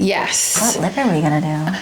Yes. What lip are we gonna do?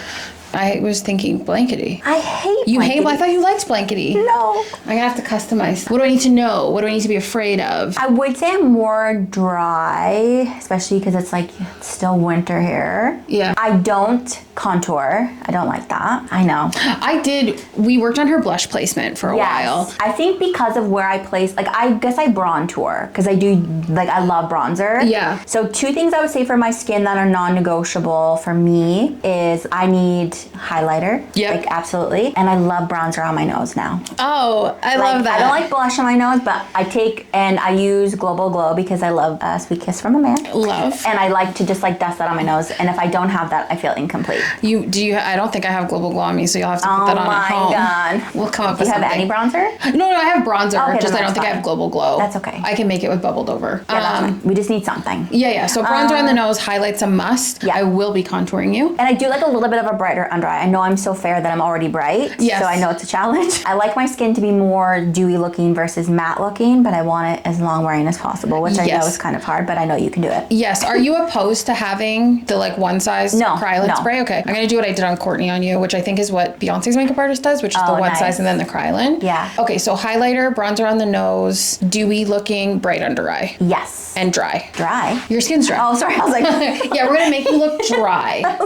I was thinking blankety. I hate You blankety. hate? I thought you liked blankety. No. I'm gonna have to customize. What do I need to know? What do I need to be afraid of? I would say I'm more dry, especially because it's like it's still winter here. Yeah. I don't contour. I don't like that. I know. I did. We worked on her blush placement for a while. I think because of where I place, like I guess I bronzer because I do, like I love bronzer. Yeah. So 2 things I would say for my skin that are non-negotiable for me is I need highlighter. Yep. Like absolutely. And I love bronzer on my nose now. Oh, I love that. I don't like blush on my nose, but I take and I use Global Glow because I love Sweet Kiss from a Man. Love. And I like to just like dust that on my nose. And if I don't have that, I feel incomplete. I don't think I have Global Glow on me, so you'll have to put that on at home. Oh my God. We'll come up Do with you have something. any bronzer? No, I have bronzer. Okay, just then I don't that's think I fine. have Global Glow. That's okay. I can make it with bubbled over. Yeah, that's fine. We just need something. Yeah. So bronzer on the nose, highlights a must. Yeah. I will be contouring you. And I do like a little bit of a brighter under eye. I know I'm so fair that I'm already bright. Yes. So I know it's a challenge. I like my skin to be more dewy looking versus matte looking, but I want it as long wearing as possible, which I know is kind of hard, but I know you can do it. Yes. Are you opposed to having the like one size Krylin spray? Okay. I'm going to do what I did on Courtney on you, which I think is what Beyonce's makeup artist does, which is the one size and then the Krylin. Yeah. Okay. So highlighter, bronzer on the nose, dewy looking, bright under eye. Yes. And dry. Dry? Your skin's dry. Oh, sorry. I was like... Yeah, we're going to make you look dry.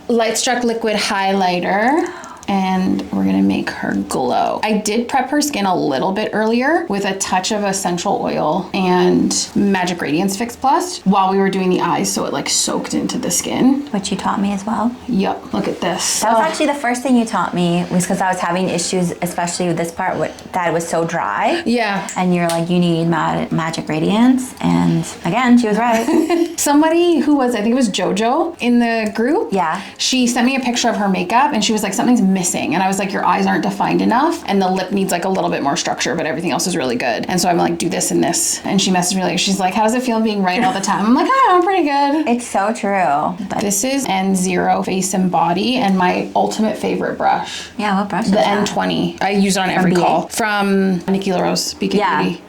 Light Struck liquid highlighter. And we're gonna make her glow. I did prep her skin a little bit earlier with a touch of essential oil and Magic Radiance Fix Plus while we were doing the eyes, so it like soaked into the skin. Which you taught me as well. Yep, look at this. That was actually the first thing you taught me, was because I was having issues, especially with this part that it was so dry. Yeah. And you're like, you need Magic Radiance. And again, she was right. Somebody who was, I think it was JoJo in the group. Yeah. She sent me a picture of her makeup and she was like, something's missing. And I was like, your eyes aren't defined enough and the lip needs like a little bit more structure, but everything else is really good. And so I'm like, do this and this. And she messaged me like, she's like, how does it feel being right all the time? I'm like, oh, I'm pretty good. It's so true. But this is N0 Face and Body and my ultimate favorite brush. yeah, what brush is The that? N20. I use it on every BA? call. From Nikki LaRose, BK Beauty.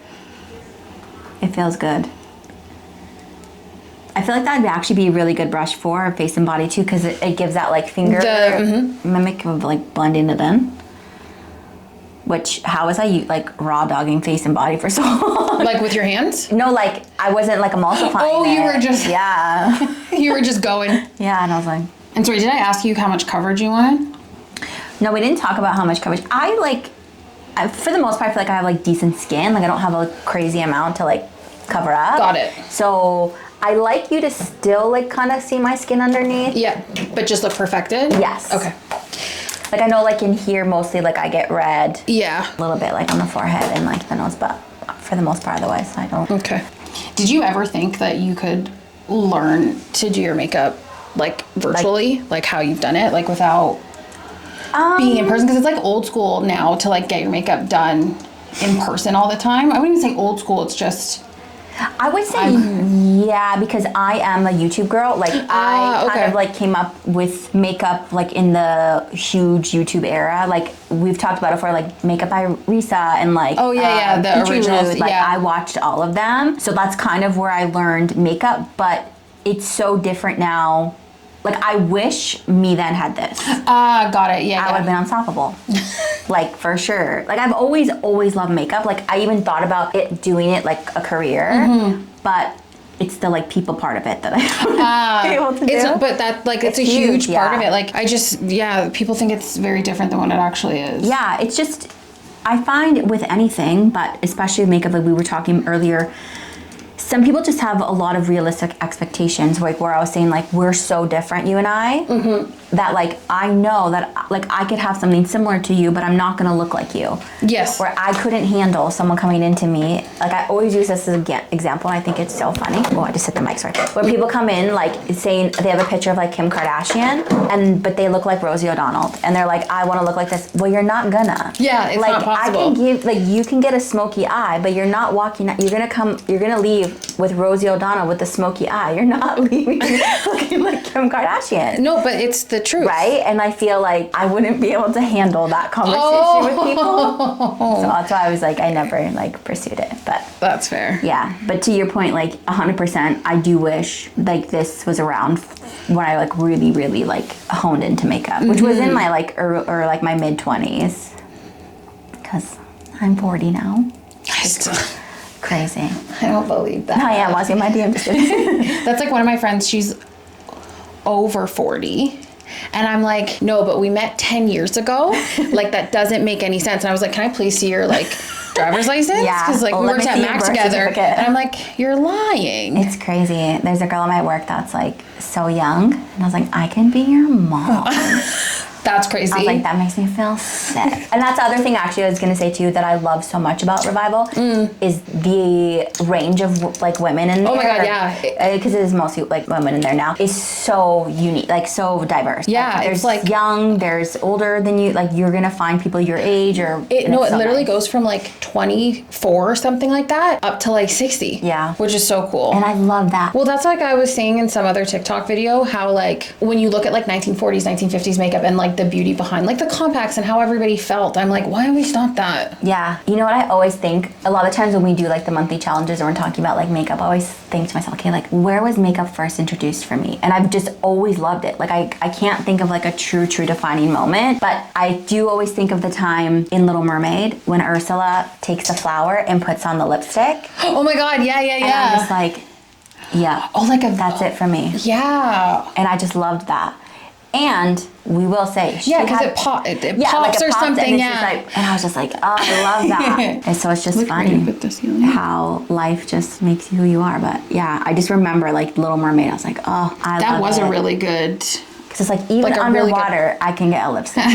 It feels good. I feel like that would actually be a really good brush for face and body too, because it gives that like finger mimic of like blending it in. Which, how was I like raw dogging face and body for so long? Like with your hands? No, like I wasn't like emulsifying Oh, you it. were just... Yeah. You were just going. Yeah, and I was like... And sorry, did I ask you how much coverage you wanted? No, we didn't talk about how much coverage. For the most part, I feel like I have like decent skin. Like I don't have a crazy amount to like cover up. Got it. So I like you to still like kind of see my skin underneath. Yeah, but just look perfected? Yes. Okay. Like I know like in here mostly like I get red. Yeah. A little bit like on the forehead and like the nose, but for the most part otherwise I don't. Okay. Did you ever think that you could learn to do your makeup like virtually? Like how you've done it? Like without being in person? Because it's like old school now to like get your makeup done in person all the time. I wouldn't even say old school, it's just... I would say yeah, because I am a YouTube girl. Like I kind of like came up with makeup like in the huge YouTube era. Like we've talked about it before, like Makeup by Risa and like the originals. Like I watched all of them, so that's kind of where I learned makeup. But it's so different now. Like I wish me then had this. Got it. Yeah, I would have been unstoppable. Like for sure. Like I've always loved makeup. Like I even thought about doing it like a career, but it's the like people part of it that I haven't been able to do. But that like it's a huge part of it. Like I just people think it's very different than what it actually is. Yeah, it's just I find with anything, but especially with makeup, like we were talking earlier. Some people just have a lot of realistic expectations, like where I was saying, like, we're so different, you and I, that, like, I know that, like, I could have something similar to you, but I'm not going to look like you. Yes. Where I couldn't handle someone coming into me. Like, I always use this as an example, and I think it's so funny. Oh, I just hit the mic, sorry. Where people come in, like, saying they have a picture of, like, Kim Kardashian, but they look like Rosie O'Donnell. And they're like, I want to look like this. Well, you're not gonna. Yeah, it's like, not possible. I can give, like, you can get a smoky eye, but you're not walking, you're gonna leave with Rosie O'Donnell with the smoky eye. You're not leaving looking like Kim Kardashian. No, but it's the truth. Right? And I feel like I wouldn't be able to handle that conversation with people. So that's why I was like, I never like pursued it. But that's fair. Yeah. But to your point, like 100%, I do wish like this was around when I like really, really like honed into makeup, which was in my like, or like my mid 20s. Because I'm 40 now. Crazy. I don't believe that. I am. I was in my DM. That's like one of my friends. She's over 40. And I'm like, no, but we met 10 years ago. Like, that doesn't make any sense. And I was like, can I please see your, like, driver's license? Yeah. Because, like, we worked at Mac together. And I'm like, you're lying. It's crazy. There's a girl at my work that's, like, so young. And I was like, I can be your mom. That's crazy. I was like, that makes me feel sick. And that's the other thing, actually, I was going to say, too, that I love so much about Revival is the range of, like, women in there. Oh, my God, yeah. Because it is mostly, like, women in there now. Is so unique, like, so diverse. Yeah, like, it's like... young, there's older than you. Like, you're going to find people your age or... It literally goes from, like, 24 or something like that up to, like, 60. Yeah. Which is so cool. And I love that. Well, that's like I was saying in some other TikTok video, how, like, when you look at, like, 1940s, 1950s makeup and, like, the beauty behind, like, the compacts and how everybody felt, I'm like, why have we stopped that? Yeah. You know what I always think? A lot of times when we do, like, the monthly challenges or we're talking about, like, makeup, I always think to myself, okay, like, where was makeup first introduced for me? And I've just always loved it. Like, I can't think of, like, a true defining moment, but I do always think of the time in Little Mermaid when Ursula takes a flower and puts on the lipstick. Oh my God, yeah. And I'm just like, yeah. Oh, like that's it for me. Yeah. And I just loved that. And we will say, yeah, because it pops like or something, and I was just like, oh, I love that. And so it's just funny how life just makes you who you are. But yeah, I just remember like Little Mermaid. I was like, oh, that was a really good. Because it's like even like underwater, I can get a lipstick.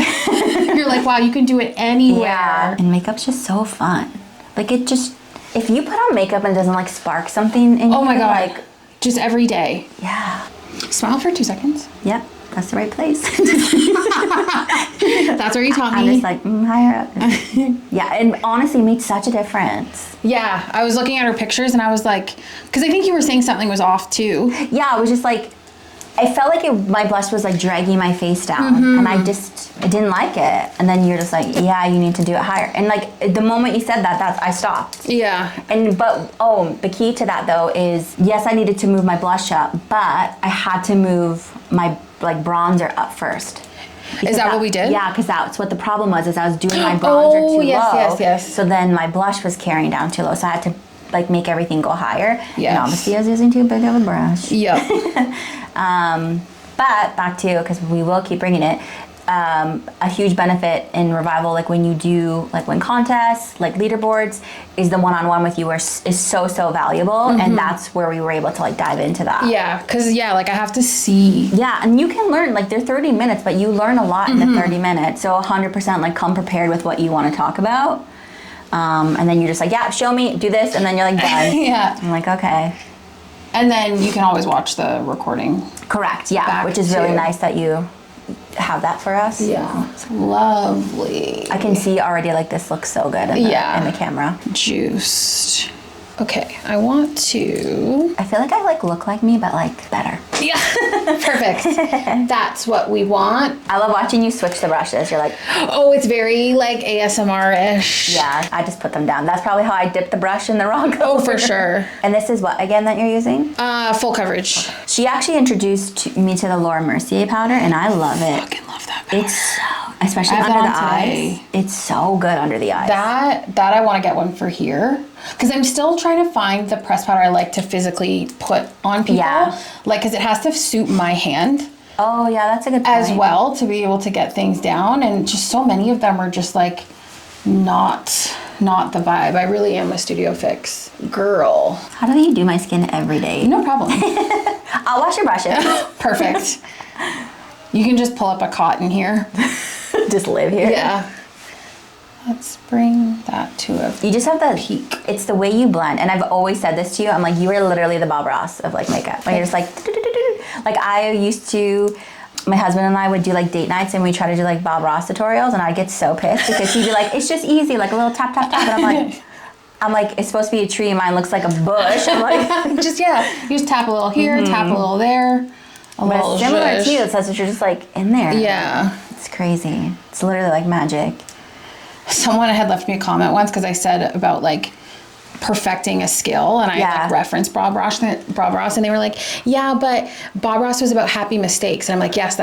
You're like, wow, you can do it anywhere. Yeah, and makeup's just so fun. Like it just, if you put on makeup and it doesn't like spark something in you, my God, like just every day. Yeah. Smile for 2 seconds. Yep. That's the right place. That's where you taught me. I'm just like, higher up. Yeah, and honestly, it made such a difference. Yeah, I was looking at her pictures and I was like, because I think you were saying something was off too. Yeah, I was just like, I felt like my blush was like dragging my face down, and I didn't like it. And then you're just like, yeah, you need to do it higher. And like the moment you said that, I stopped. Yeah. But the key to that though is, yes, I needed to move my blush up, but I had to move my like bronzer up first. Is that what we did? Yeah, because that's what the problem was. Is I was doing my bronzer too low. Yes. So then my blush was carrying down too low. So I had to like make everything go higher. Yes. And obviously I was using too big of a brush. Yep. But back to, because we will keep bringing it, a huge benefit in Revival, like when you do, like win contests, like leaderboards, is the one-on-one with you is so valuable, and that's where we were able to like dive into that. Yeah, because like I have to see. Yeah, and you can learn, like they're 30 minutes, but you learn a lot in the 30 minutes, so 100% like come prepared with what you want to talk about, and then you're just like, yeah, show me, do this, and then you're like done. Yeah. I'm like, okay. And then you can always watch the recording. Correct, yeah, which is really nice that you have that for us. Yeah, it's lovely. I can see already like this looks so good in the camera. Juiced. Okay, I want to... I feel like I like look like me, but like better. Yeah, perfect. That's what we want. I love watching you switch the brushes. You're like... Oh, it's very like ASMR-ish. Yeah, I just put them down. That's probably how I dipped the brush in the wrong color. Oh, for sure. And this is what, again, that you're using? Full coverage. She actually introduced me to the Laura Mercier powder, and I love it. I fucking love that powder. It's so... Especially under the eyes. It's so good under the eyes. That I want to get one for here. Because I'm still trying to find the press powder I like to physically put on people. Yeah. Like, because it has to suit my hand. Oh, yeah, that's a good point. As well, to be able to get things down. And just so many of them are just, like, not the vibe. I really am a Studio Fix girl. How do you do my skin every day? No problem. I'll wash your brushes. Perfect. You can just pull up a cotton here. Just live here. Yeah. Let's bring that to a You just have the peak. It's the way you blend. And I've always said this to you. I'm like, you are literally the Bob Ross of like makeup. Like you're just like, like I used to, my husband and I would do like date nights and we try to do like Bob Ross tutorials, and I'd get so pissed because he'd be like, it's just easy, like a little tap, tap, tap. And I'm like, it's supposed to be a tree, mine looks like a bush. I'm like, you just tap a little here, tap a little there. But it's similar to you. It's such you're just like in there. Yeah. It's crazy. It's literally like magic. Someone had left me a comment once because I said about like perfecting a skill, and I like referenced Bob Ross, and they were like, yeah, but Bob Ross was about happy mistakes. And I'm like, yes,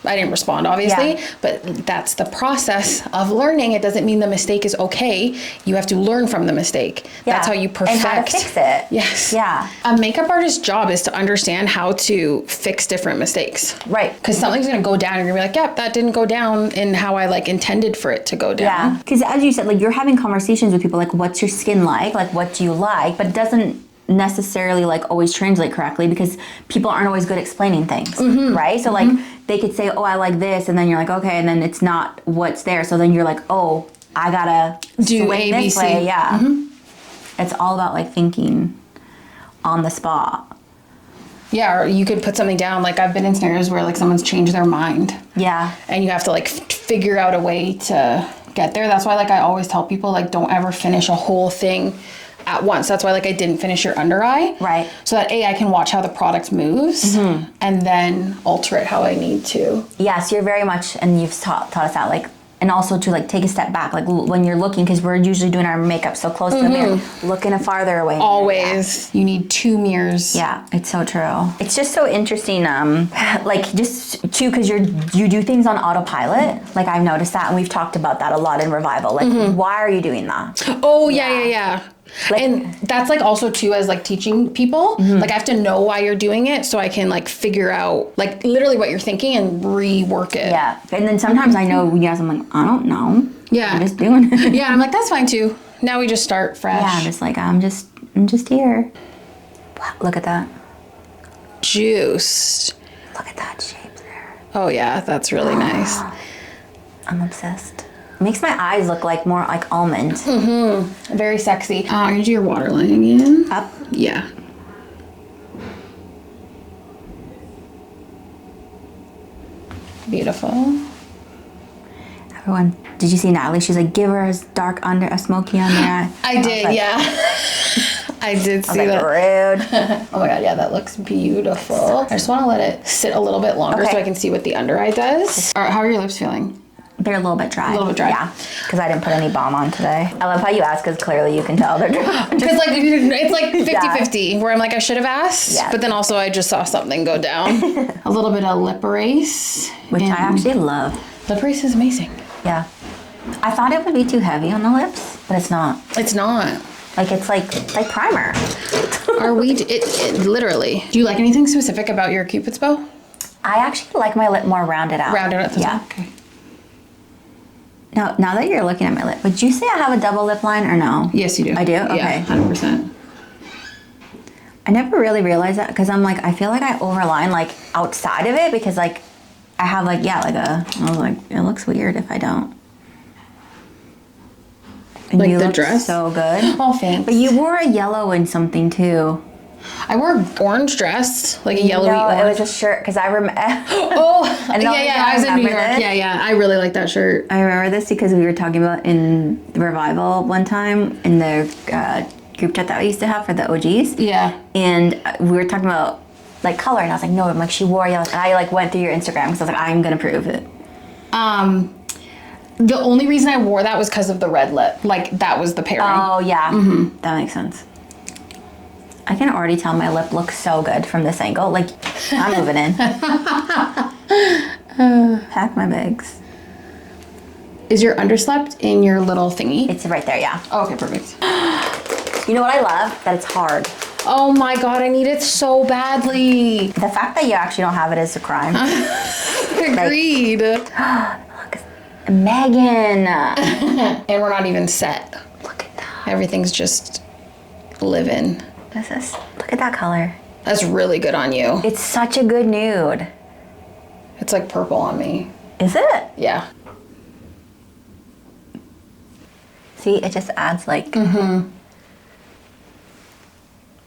I didn't respond, obviously, but that's the process of learning. It doesn't mean the mistake is okay. You have to learn from the mistake. That's how you perfect. And how to fix it. Yes. Yeah. A makeup artist's job is to understand how to fix different mistakes. Right. Because something's going to go down and you're going to be like, yep, that didn't go down in how I like intended for it to go down. Yeah. Because as you said, like you're having conversations with people like, what's your skin like? Like, what do you like? But it doesn't necessarily like always translate correctly because people aren't always good at explaining things, right? So like they could say, oh, I like this, and then you're like, okay, and then it's not what's there. So then you're like, oh, I gotta do A, B, C. Yeah. It's all about like thinking on the spot. Yeah, or you could put something down. Like I've been in scenarios where like someone's changed their mind. Yeah. And you have to like figure out a way to get there. That's why like I always tell people like don't ever finish a whole thing at once. That's why like I didn't finish your under eye. Right. So that I can watch how the product moves and then alter it how I need to. Yes, you're very much, and you've taught us that, like, and also to like take a step back, like when you're looking, because we're usually doing our makeup so close to the mirror, looking farther away. Always. You need 2 mirrors. Yeah, it's so true. It's just so interesting, like just too, because you do things on autopilot. Like I've noticed that, and we've talked about that a lot in Revival. Like, why are you doing that? Oh yeah. Like, and that's like also too as like teaching people, like I have to know why you're doing it so I can like figure out like literally what you're thinking and rework it. Yeah, and then sometimes I know, yes, I'm like, I don't know. Yeah. I'm just doing it. Yeah, I'm like, that's fine too. Now we just start fresh. Yeah, I'm just like, I'm just here. Wow, look at that. Juiced. Look at that shape there. Oh yeah, that's really nice. I'm obsessed. Makes my eyes look like more like almond. Very sexy. I'm gonna do your waterline again. Up. Yeah. Beautiful. Everyone, did you see Natalie? She's like, give her a dark under, a smoky under eye. I did, like, yeah. I did see that. Rude. Oh my god, yeah, that looks beautiful. I just want to let it sit a little bit longer so I can see what the under eye does. All right, how are your lips feeling? They're a little bit dry. A little bit dry. Yeah, because I didn't put any balm on today. I love how you ask, because clearly you can tell they're dry. Because like it's like 50-50, where I'm like, I should have asked, but then also I just saw something go down. A little bit of lip erase. Which I actually love. Lip erase is amazing. Yeah. I thought it would be too heavy on the lips, but it's not. It's not. Like, it's like primer. Are we, it literally. Do you like anything specific about your Cupid's bow? I actually like my lip more rounded out. Rounded out? Yeah. Okay. Now that you're looking at my lip, would you say I have a double lip line or no? Yes, you do. I do? Okay. Yeah, 100%. I never really realized that, because I'm like, I feel like I overline like outside of it, because like I have like, I was like, it looks weird if I don't. And like you the look dress? so good. Oh, thanks. But you wore a yellow and something too. I wore an orange dress, like a yellowy orange. It was a shirt, because I remember. Oh, yeah, I was in New York. This. Yeah, I really like that shirt. I remember this because we were talking about in the Revival one time in the group chat that we used to have for the OGs. Yeah. And we were talking about like color, and I was like, no, I'm like, she wore yellow. And I like went through your Instagram because I was like, I'm gonna prove it. The only reason I wore that was because of the red lip. Like that was the pairing. Oh yeah, that makes sense. I can already tell my lip looks so good from this angle. Like, I'm moving in. Pack my bags. Is your underslept in your little thingy? It's right there, yeah. Oh, okay, perfect. You know what I love? That it's hard. Oh my god, I need it so badly. The fact that you actually don't have it is a crime. Agreed. Look, Megan. And we're not even set. Look at that. Everything's just living. Look at that color. That's really good on you. It's such a good nude. It's like purple on me. Is it? Yeah. See, it just adds like. Yep.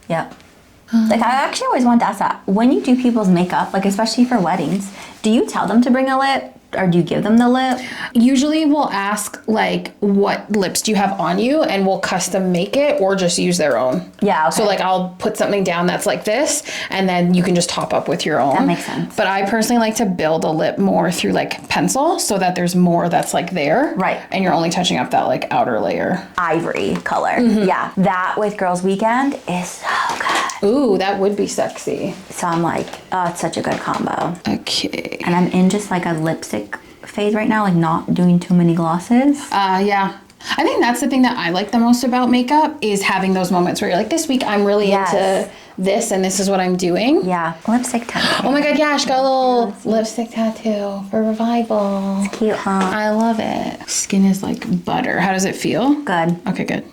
Like, I actually always want to ask that. When you do people's makeup, like especially for weddings, do you tell them to bring a lip or do you give them the lip? Usually we'll ask like, what lips do you have on you, and we'll custom make it or just use their own. Yeah, okay. So like I'll put something down that's like this, and then you can just top up with your own. That makes sense. But I personally like to build a lip more through like pencil so that there's more that's like there. Right. And you're only touching up that like outer layer. Ivory color. Yeah. That with Girls Weekend is so good. Ooh, that would be sexy. So I'm like, oh, it's such a good combo. Okay. And I'm in just like a lipstick phase right now, like not doing too many glosses. Yeah. I think that's the thing that I like the most about makeup is having those moments where you're like, this week I'm really into this and this is what I'm doing. Yeah. Lipstick tattoo. Oh my god, yeah, she got a little lipstick tattoo for revival. It's cute, huh? I love it. Skin is like butter. How does it feel? Good. Okay, good.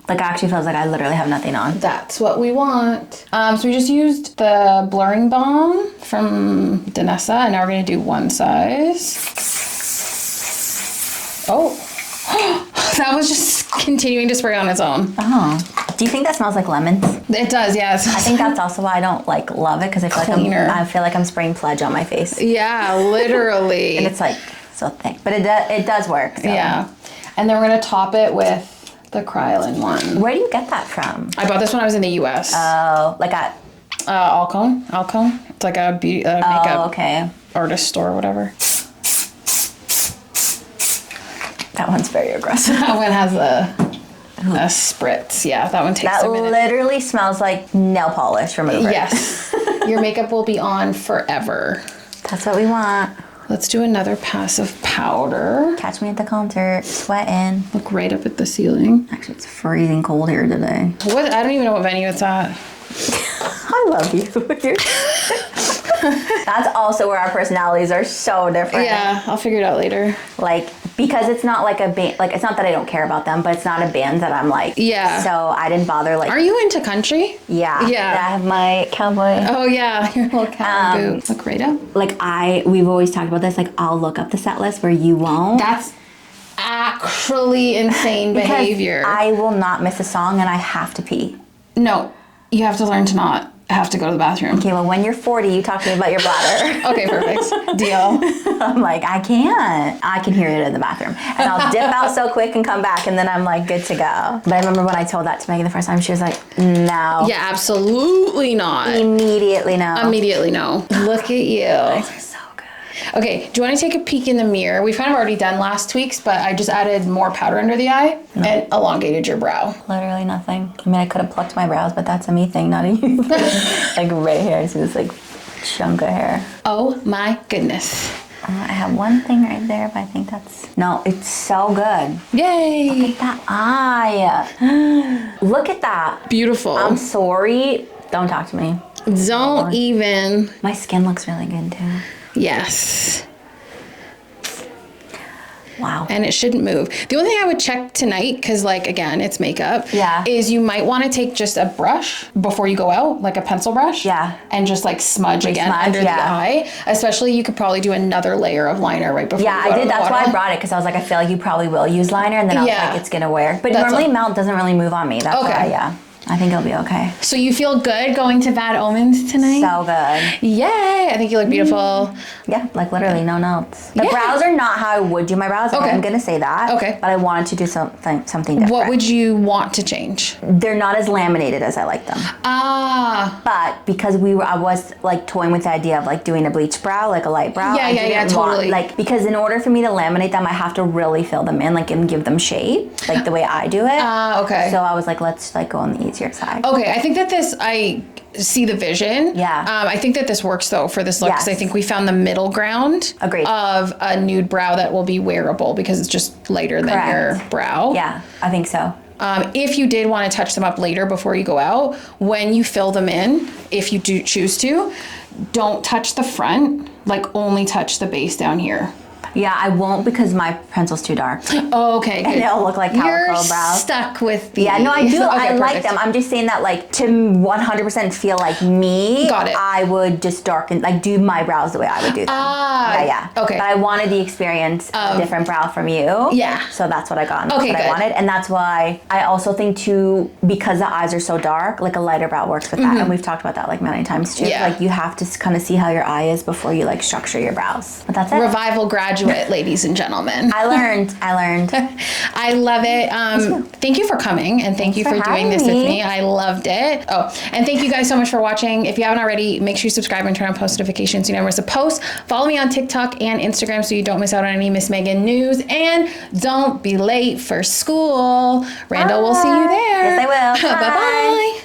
Like, it actually feels like I literally have nothing on. That's what we want. So we just used the blurring balm from Danessa, and now we're gonna do one size. Oh, that was just continuing to spray on its own. Oh. Do you think that smells like lemons? It does, yes. I think that's also why I don't like love it, because I feel like I'm spraying Pledge on my face. Yeah, literally. And it's like so thick, but it does work. So. Yeah. And then we're gonna top it with the Krylon one. Where do you get that from? I bought this when I was in the U.S. Oh, like at Alcone. It's like a beauty makeup artist store or whatever. That one's very aggressive. That one has a spritz. Yeah, that one takes a minute. That literally smells like nail polish remover. Yes. Your makeup will be on forever. That's what we want. Let's do another pass of powder. Catch me at the concert, sweating. Look right up at the ceiling. Actually, it's freezing cold here today. What? I don't even know what venue it's at. I love you. That's also where our personalities are so different. Yeah, I'll figure it out later. Like, because it's not like a band, like, it's not that I don't care about them, but it's not a band that I'm like. Yeah. So I didn't bother, like. Are you into country? Yeah. Yeah. I have my cowboy. Oh, yeah, your little cowboy boot. Look right up. Like, we've always talked about this, like, I'll look up the set list where you won't. That's actually insane behavior. I will not miss a song and I have to pee. No, you have to learn to not have to go to the bathroom. Okay, well, when you're 40, you talk to me about your bladder. Okay, perfect. Deal. I'm like, I can't. I can hear it in the bathroom. And I'll dip out so quick and come back, and then I'm like, good to go. But I remember when I told that to Megan the first time, she was like, no. Yeah, absolutely not. Immediately no. Immediately no. Look at you. So good. Okay, do you want to take a peek in the mirror? We've kind of already done last tweaks, but I just added more powder under the eye and elongated your brow. Literally nothing. I mean, I could have plucked my brows, but that's a me thing, not a you thing. Like right here, I see this like chunk of hair. Oh my goodness. I have one thing right there, but I think that's... No, it's so good. Yay. Look at that eye. Look at that. Beautiful. I'm sorry. Don't talk to me. Don't even. My skin looks really good too. Yes. Wow. And it shouldn't move. The only thing I would check tonight, because like, again, it's makeup, is you might want to take just a brush before you go out, like a pencil brush. Yeah. And just like smudge again under the eye. Especially you could probably do another layer of liner right before you go I did. out That's the why I bottle. brought it, because I was like, I feel like you probably will use liner, and then I was like, it's going to wear. But normally melt doesn't really move on me. That's why, I think it'll be okay. So you feel good going to Bad Omens tonight? So good. Yay! I think you look beautiful. Yeah, like literally no notes. The brows are not how I would do my brows. Okay. I'm gonna say that. Okay. But I wanted to do something different. What would you want to change? They're not as laminated as I like them. Ah. But because I was like toying with the idea of like doing a bleach brow, like a light brow. Yeah, totally. Like, because in order for me to laminate them, I have to really fill them in, like, and give them shape, like the way I do it. Okay. So I was like, let's like go on the easier side. Okay, I think that I see the vision. Yeah. I think that this works though for this look, because I think we found the middle ground. Agreed. Of a nude brow that will be wearable because it's just lighter than your brow. Yeah, I think so. If you did want to touch them up later before you go out, when you fill them in, if you do choose to, don't touch the front, like only touch the base down here. Yeah, I won't because my pencil's too dark. Oh, okay. Good. And it'll look like You're calico brows. stuck with the... Yeah, no, I do. Okay, I like perfect. them. I'm just saying that, like, to 100% feel like me, Got it. I would just darken, like, do my brows the way I would do them. Yeah. Okay. But I wanted the experience of a different brow from you. Yeah. So that's what I got. And Okay, that's what good. I wanted. And that's why I also think, too, because the eyes are so dark, like, a lighter brow works with that. And we've talked about that, like, many times, too. Yeah. Like, you have to kind of see how your eye is before you, like, structure your brows. But that's it. Revival graduate, ladies and gentlemen. I learned. I love it. Thank you for coming, and thank you for doing this with me. I loved it. Oh, and thank you guys so much for watching. If you haven't already, make sure you subscribe and turn on post notifications so you never miss a post. Follow me on TikTok and Instagram so you don't miss out on any Miss Megan news. And don't be late for school. Randall will see you there. Yes, I will. Bye-bye.